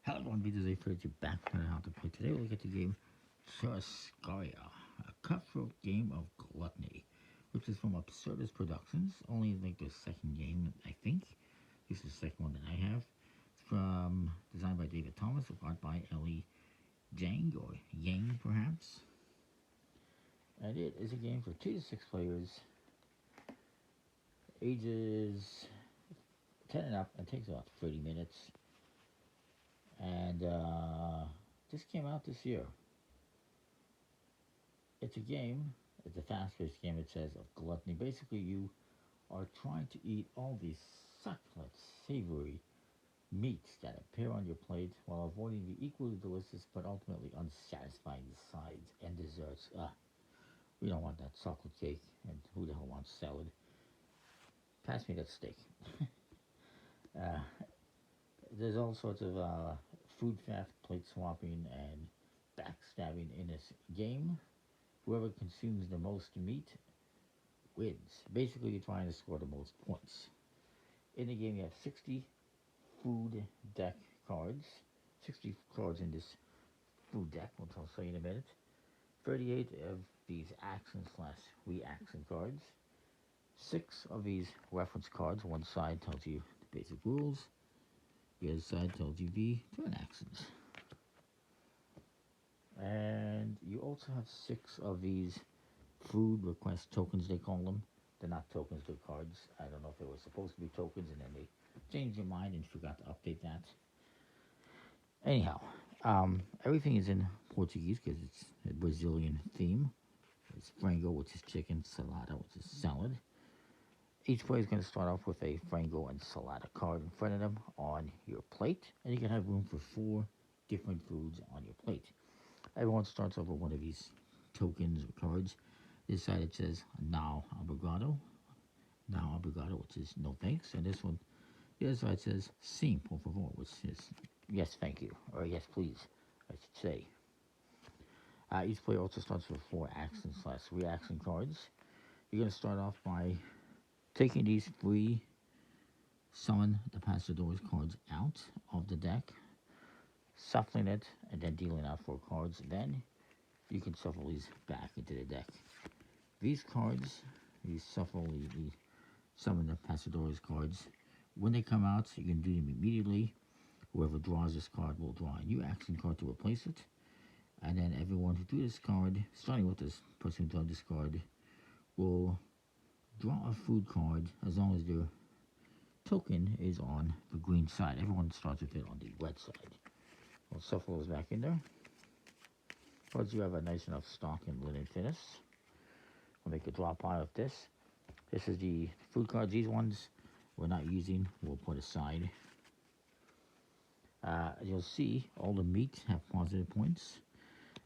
Hello everyone, Vito's A32 back with How to Play. Today we'll look at the game Churrascaria, a cutthroat game of gluttony, which is from Absurdist Productions. Only like the second game, I think. This is the second one that I have. It's from designed by David Thomas, with art by Ellie Jang or Yang perhaps. And it is a game for 2 to 6 players, ages 10 and up. It takes about 30 minutes. And this came out this year. It's a game, it's a fast-paced game, it says, of gluttony. Basically, you are trying to eat all these succulent, savory meats that appear on your plate while avoiding the equally delicious but ultimately unsatisfying sides and desserts. We don't want that chocolate cake, and who the hell wants salad? Pass me that steak. uh, there's all sorts of food theft, plate swapping, and backstabbing in this game. Whoever consumes the most meat wins. Basically, you're trying to score the most points. In the game, you have 60 food deck cards. 60 cards in this food deck, which I'll show you in a minute. 38 of these action slash reaction cards. 6 of these reference cards. One side tells you the basic rules. The other side tells you the turn actions. And you also have 6 of these food request tokens, they call them. They're not tokens, they're cards. I don't know if they were supposed to be tokens and then they changed their mind and forgot to update that. Anyhow, everything is in Portuguese because it's a Brazilian theme. It's frango, which is chicken, salada, which is salad. Each player is going to start off with a frango and salada card in front of them on your plate, and you can have room for 4 different foods on your plate. Everyone starts off with one of these tokens or cards. This side it says now obrigado, which is no thanks, and this one, the other side says sim por favor, which is yes thank you, or yes please, I should say. Each player also starts with 4 action slash reaction cards. You're going to start off by taking these 3 summon the Passadores cards out of the deck, shuffling it, and then dealing out 4 cards. Then you can shuffle these back into the deck. These cards, you shuffle the summon the Passadores cards. When they come out, you can do them immediately. Whoever draws this card will draw a new action card to replace it. And then everyone who drew this card, starting with this person who drew this card, will draw a food card as long as their token is on the green side. Everyone starts with it on the red side. We'll shuffle those back in there. Once you have a nice enough stock and linen for this, we'll make a draw pile of this. This is the food cards. These ones we're not using, we'll put aside. You'll see all the meats have positive points.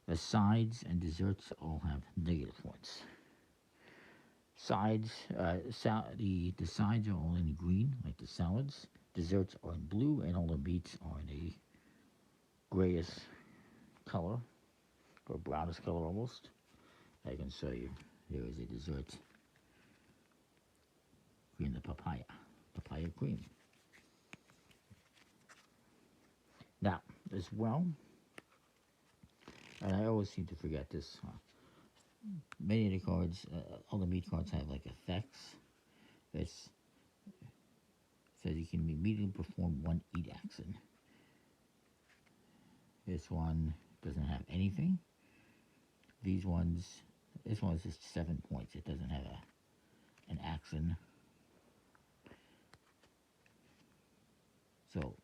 The sides and desserts all have negative points. Sides, the sides are all in green, like the salads. Desserts are in blue, and all the meats are in a grayish color, or brownish color almost. I can show you. Here is a dessert. Green the papaya cream. Now, as well, and I always seem to forget this, many of the cards, all the meat cards have like effects. It says you can immediately perform 1 eat action. This one doesn't have anything. This one is just 7 points. It doesn't have an action. So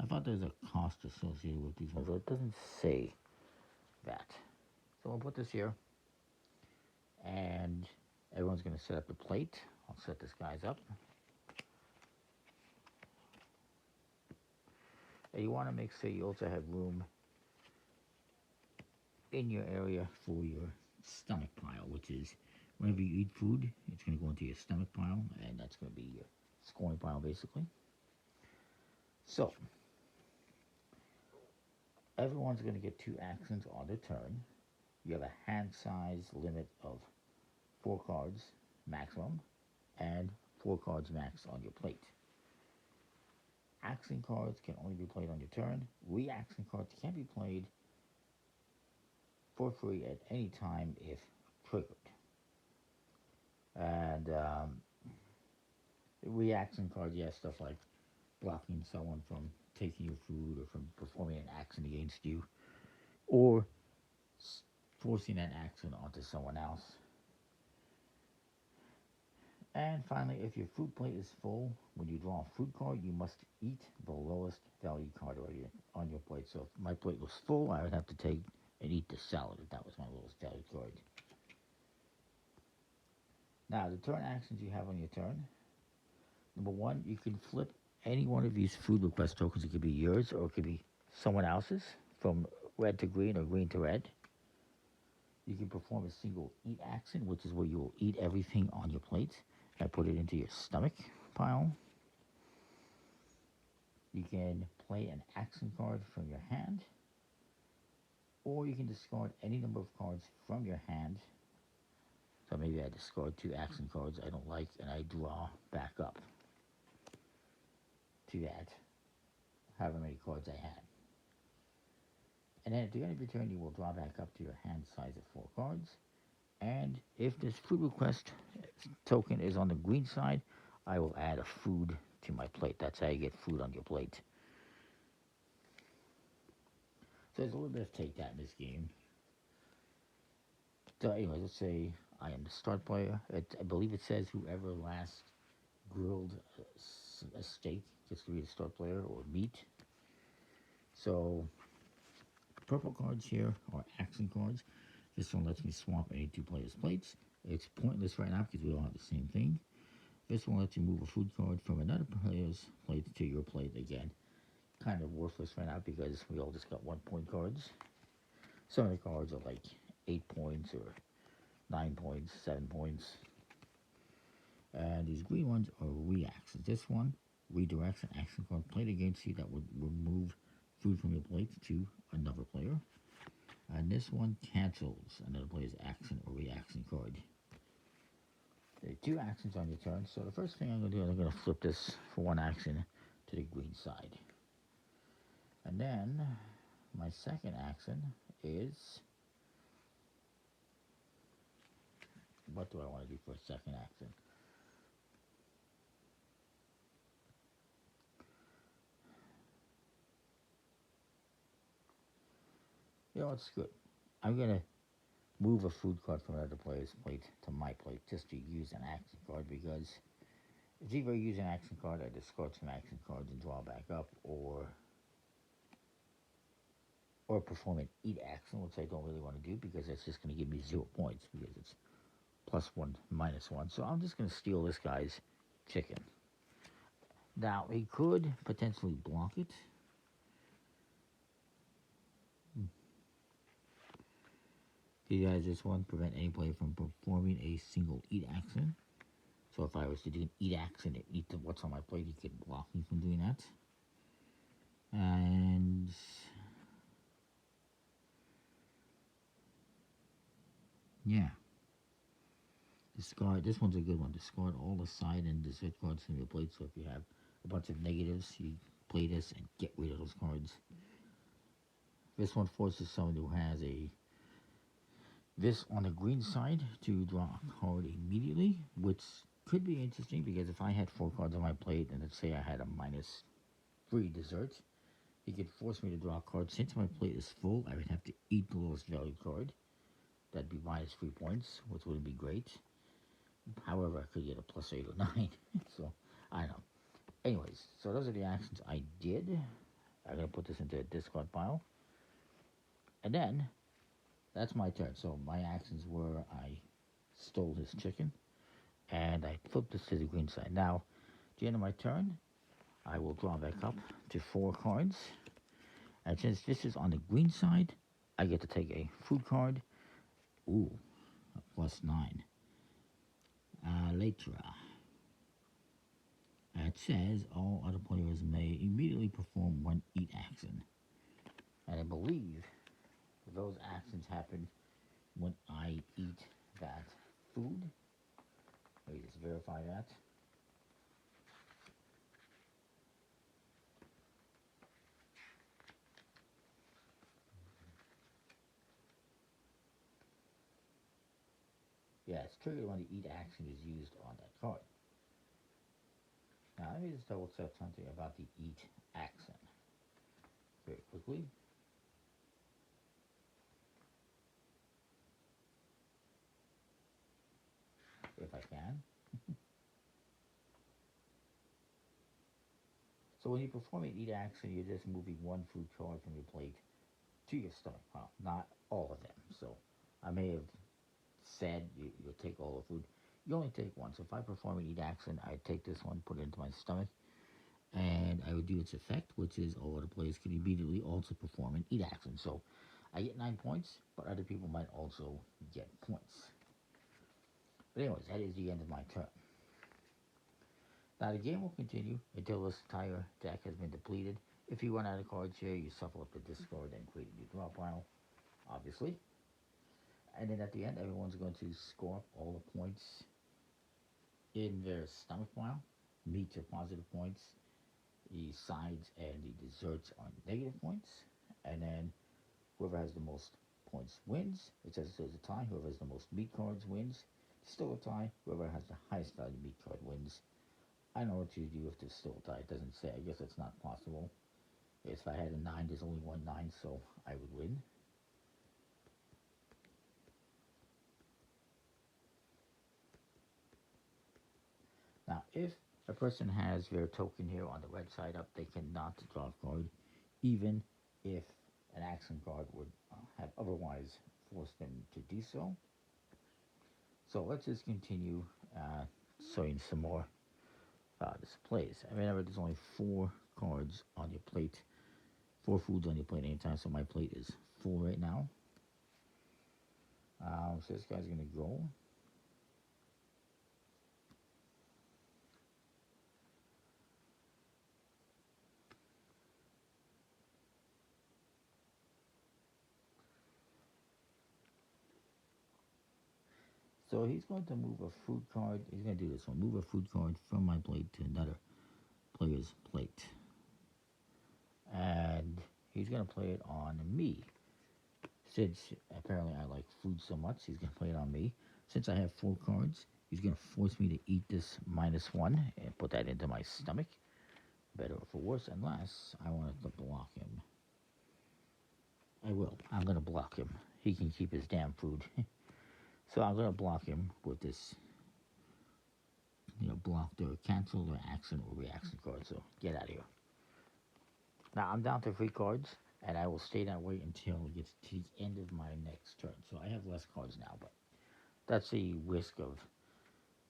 I thought there was a cost associated with these ones, but it doesn't say that. So I'll put this here, and everyone's going to set up the plate. I'll set this guy's up. And you want to make sure you also have room in your area for your stomach pile, which is whenever you eat food, it's going to go into your stomach pile, and that's going to be your scoring pile basically. So everyone's going to get 2 actions on their turn. You have a hand size limit of 4 cards maximum, and 4 cards max on your plate. action cards can only be played on your turn. Reaction cards can be played for free at any time if triggered. And reaction cards, yes, stuff like blocking someone from taking your food or from performing an action against you, or forcing that action onto someone else. And finally, if your food plate is full, when you draw a food card, you must eat the lowest value card on your plate. So if my plate was full, I would have to take and eat the salad if that was my lowest value card. Now, the turn actions you have on your turn. Number one, you can flip any one of these food request tokens. It could be yours or it could be someone else's, from red to green or green to red. You can perform a single eat action, which is where you will eat everything on your plate and put it into your stomach pile. You can play an action card from your hand, or you can discard any number of cards from your hand. So maybe I discard 2 action cards I don't like and I draw back up to that, however many cards I had. And then at the end of your turn, you will draw back up to your hand size of 4 cards. And if this food request token is on the green side, I will add a food to my plate. That's how you get food on your plate. So there's a little bit of take that in this game. So anyway, let's say I am the start player. I believe it says whoever last grilled a steak gets to be the start player, or meat. So purple cards here are action cards. This one lets me swap any 2 players' plates. It's pointless right now because we all have the same thing. This one lets you move a food card from another player's plate to your plate again. Kind of worthless right now because we all just got 1-point cards. Some of the cards are like 8 points or 9 points, 7 points. And these green ones are reactions. This one redirects an action card played against you that would remove food from your plate to another player. And this one cancels another player's action or reaction card. There are 2 actions on your turn, so the first thing I'm going to do is I'm going to flip this for 1 action to the green side. And then my second action is, what do I want to do for a second action? You know, it's good. I'm going to move a food card from another player's plate to my plate just to use an action card, because it's either use an action card, I discard some action cards and draw back up, or perform an eat action, which I don't really want to do because it's just going to give me 0 points because it's +1, -1. So I'm just going to steal this guy's chicken. Now, he could potentially block it. He has this one, prevent any player from performing a single eat action. So if I was to do an eat action and eat what's on my plate, he could block me from doing that. And yeah. Discard, this one's a good one. Discard all the side and dessert cards from your plate. So if you have a bunch of negatives, you play this and get rid of those cards. This one forces someone who has this on the green side to draw a card immediately, which could be interesting because if I had 4 cards on my plate and let's say I had a -3 dessert, he could force me to draw a card. Since my plate is full, I would have to eat the lowest value card. That'd be -3 points, which wouldn't be great. However, I could get a +8 or 9. So, I don't know. Anyways, so those are the actions I did. I'm going to put this into a discard pile. And then, that's my turn. So, my actions were I stole his chicken, and I flipped this to the green side. Now, at the end of my turn, I will draw back up to 4 cards. And since this is on the green side, I get to take a food card. Ooh, a +9. Later. It says all other players may immediately perform 1 eat action. And I believe those actions happen when I eat that food. Let me just verify that. Yeah, it's triggered when the eat action is used on that card. Now let me just double check something about the eat action very quickly. If I can. So when you perform an eat action, you're just moving one food card from your plate to your stomach pile, not all of them. So I may have said you'll take all the food. You only take one. So if I perform an eat action, I take this one, put it into my stomach, and I would do its effect, which is all other players can immediately also perform an eat action. So I get 9 points, but other people might also get points. But anyways, that is the end of my turn. Now the game will continue until this entire deck has been depleted. If you run out of cards here, you shuffle up the discard and create a new draw pile, obviously. And then at the end, everyone's going to score up all the points in their stomach pile. Meats are positive points. The sides and the desserts are negative points. And then whoever has the most points wins. It says there's a tie. Whoever has the most meat cards wins. Still a tie. Whoever has the highest value meat card wins. I don't know what you do if there's still a tie. It doesn't say. I guess it's not possible. If I had a 9, there's only one 9, so I would win. Now, if a person has their token here on the red side up, they cannot draw a card, even if an action card would have otherwise forced them to do so. So let's just continue showing some more displays. Remember, there's only 4 cards on your plate, 4 foods on your plate anytime, so my plate is full right now. So this guy's going to go. So he's going to move a food card. He's going to do this one. Move a food card from my plate to another player's plate. And he's going to play it on me. Since apparently I like food so much, he's going to play it on me. Since I have 4 cards, he's going to force me to eat this -1 and put that into my stomach. Better or for worse, unless I wanted to block him. I will. I'm going to block him. He can keep his damn food. So I'm going to block him with this, blocked or canceled or action or reaction card. So get out of here. Now I'm down to 3 cards, and I will stay that way until it gets to the end of my next turn. So I have less cards now, but that's the risk of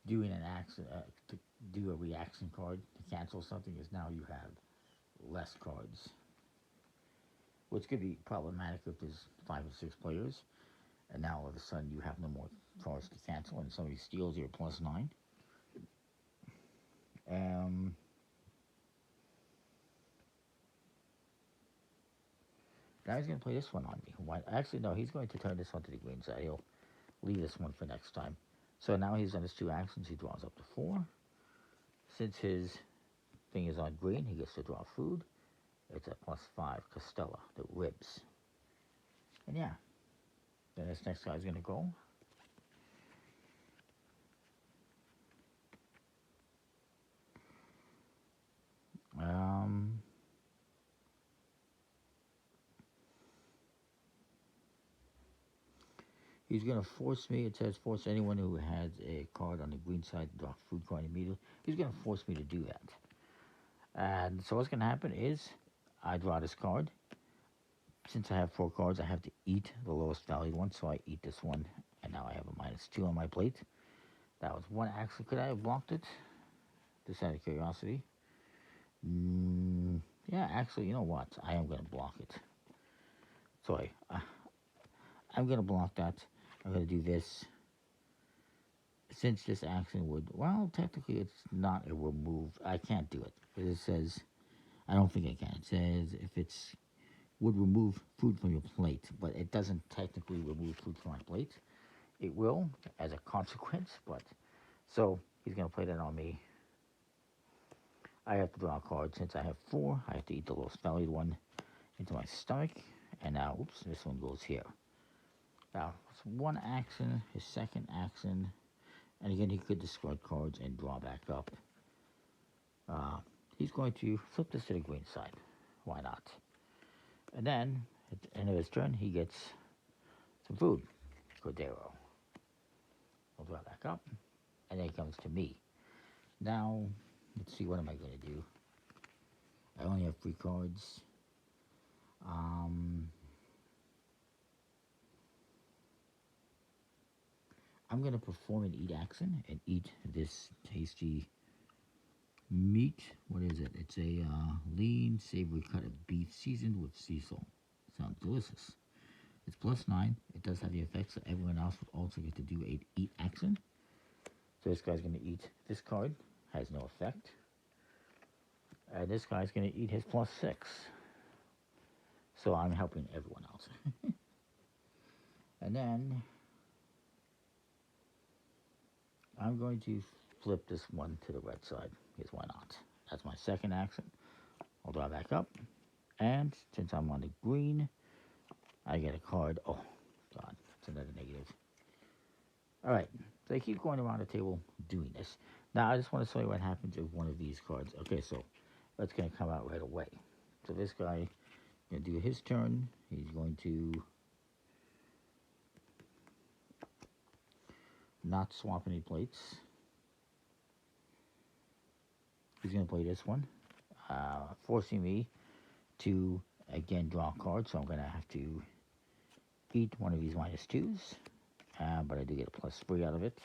doing an action, to do a reaction card to cancel something, is now you have less cards, which could be problematic if there's 5 or 6 players. And now all of a sudden you have no more cards to cancel, and somebody steals your +9. Now he's going to play this one on me. Why? Actually, no, he's going to turn this one to the green side. He'll leave this one for next time. So now he's done his 2 actions. He draws up to 4. Since his thing is on green, he gets to draw food. It's a +5 Costella, the ribs. And yeah, then this next guy's going to go. He's going to force me. It says force anyone who has a card on the green side to draw food card immediately. He's going to force me to do that. And so what's going to happen is I draw this card. Since I have 4 cards, I have to eat the lowest valued one. So I eat this one, and now I have a -2 on my plate. That was one action. Could I have blocked it? Just out of curiosity. Yeah, actually, you know what? I am going to block it. So I'm going to block that. I'm going to do this. Since this action would, well, technically it's not a remove. I can't do it. Because it says, I don't think I can. It says if it's, would remove food from your plate. But it doesn't technically remove food from my plate. It will, as a consequence. But, so, he's going to play that on me. I have to draw a card. Since I have 4, I have to eat the lowest valued one into my stomach. And now, oops, this one goes here. Now, it's one action, his second action, and again he could discard cards and draw back up. Uh, he's going to flip this to the green side. Why not? And then, at the end of his turn, he gets some food. Cordero. I'll draw back up, and then it comes to me. Now, let's see, what am I going to do? I only have 3 cards. I'm going to perform an eat action and eat this tasty meat. What is it? It's a lean, savory cut of beef seasoned with sea salt. Sounds delicious. It's +9. It does have the effects that everyone else would also get to do an eat action. So this guy's going to eat this card. Has no effect. And this guy's going to eat his +6. So I'm helping everyone else. And then I'm going to flip this one to the red side, because why not? That's my second action. I'll draw back up, and since I'm on the green, I get a card. Oh, God, that's another negative. Alright, so I keep going around the table doing this. Now, I just want to show you what happens if one of these cards... Okay, so that's going to come out right away. So this guy going to do his turn. He's going to not swap any plates. He's going to play this one, forcing me to, again, draw a card. So I'm going to have to eat one of these -2s, but I do get a +3 out of it.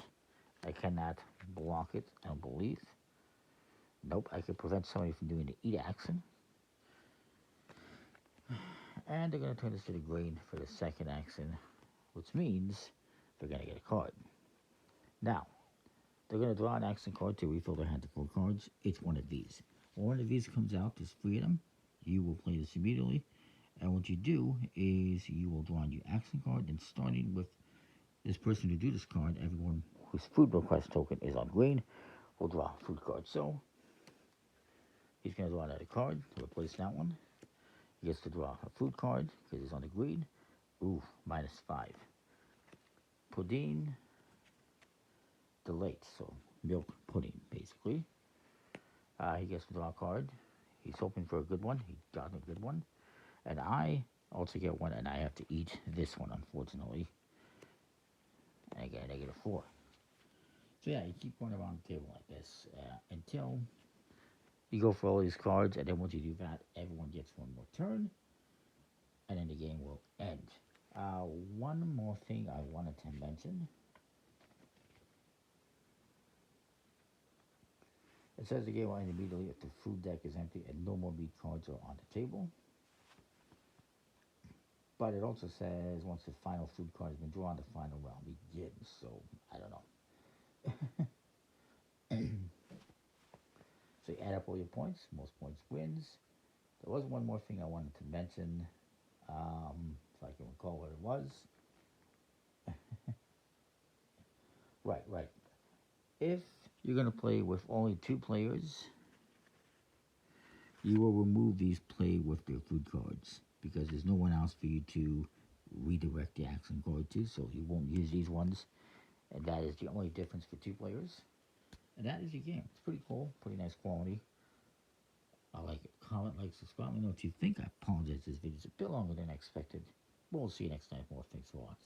I cannot block it, I don't believe. Nope, I could prevent somebody from doing the eat action. And they're going to turn this to the green for the second action, which means they're going to get a card. Now, they're going to draw an action card to refill their hand to 4 cards. It's one of these. When one of these comes out, there's 3 of them. You will play this immediately. And what you do is you will draw a new action card. And starting with this person who drew this card, everyone whose food request token is on green will draw a food card. So, he's going to draw another card to replace that one. He gets to draw a food card because he's on the green. Ooh, -5. Pudding delight, so milk pudding, basically. He gets to draw a card. He's hoping for a good one. He got a good one. And I also get one, and I have to eat this one, unfortunately. And I get a -4. So yeah, you keep going around the table like this until you go for all these cards, and then once you do that, everyone gets one more turn, and then the game will end. One more thing I wanted to mention. It says the game will end immediately if the food deck is empty and no more meat cards are on the table. But it also says once the final food card has been drawn, the final round begins. So, I don't know. So you add up all your points. Most points wins. There was one more thing I wanted to mention. If I can recall what it was. Right. If you're going to play with only 2 players, you will remove these play with their food cards, because there's no one else for you to redirect the action card to, so you won't use these ones. And that is the only difference for 2 players. And that is your game. It's pretty cool, pretty nice quality. I like it. Comment, like, subscribe. Let me know what you think. I apologize, this video is a bit longer than I expected. We'll see you next time. More thanks for watching.